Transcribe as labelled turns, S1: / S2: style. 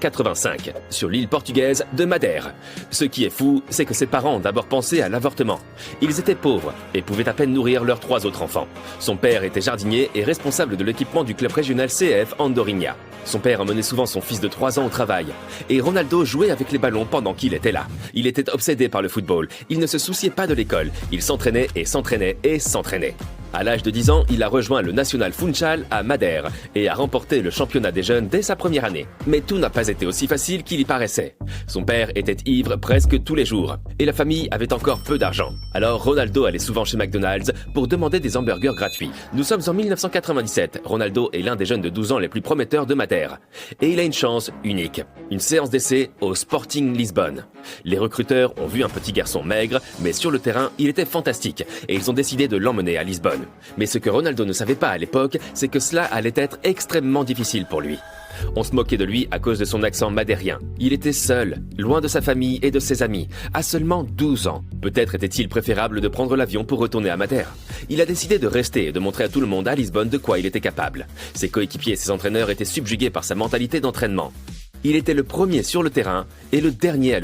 S1: 1985, sur l'île portugaise de Madère. Ce qui est fou, c'est que ses parents ont d'abord pensé à l'avortement. Ils étaient pauvres et pouvaient à peine nourrir leurs 3 autres enfants. Son père était jardinier et responsable de l'équipement du club régional CF Andorinha. Son père emmenait souvent son fils de 3 ans au travail. Et Ronaldo jouait avec les ballons pendant qu'il était là. Il était obsédé par le football. Il ne se souciait pas de l'école. Il s'entraînait et s'entraînait et s'entraînait. À l'âge de 10 ans, il a rejoint le National Funchal à Madère et a remporté le championnat des jeunes dès sa première année. Mais tout n'a pas été aussi facile qu'il y paraissait. Son père était ivre presque tous les jours et la famille avait encore peu d'argent. Alors Ronaldo allait souvent chez McDonald's pour demander des hamburgers gratuits. Nous sommes en 1997. Ronaldo est l'un des jeunes de 12 ans les plus prometteurs de Madère. Et il a une chance unique. Une séance d'essai au Sporting Lisbonne. Les recruteurs ont vu un petit garçon maigre, mais sur le terrain, il était fantastique et ils ont décidé de l'emmener à Lisbonne. Mais ce que Ronaldo ne savait pas à l'époque, c'est que cela allait être extrêmement difficile pour lui. On se moquait de lui à cause de son accent madérien. Il était seul, loin de sa famille et de ses amis, à seulement 12 ans. Peut-être était-il préférable de prendre l'avion pour retourner à Madère. Il a décidé de rester et de montrer à tout le monde à Lisbonne de quoi il était capable. Ses coéquipiers et ses entraîneurs étaient subjugués par sa mentalité d'entraînement. Il était le premier sur le terrain et le dernier à le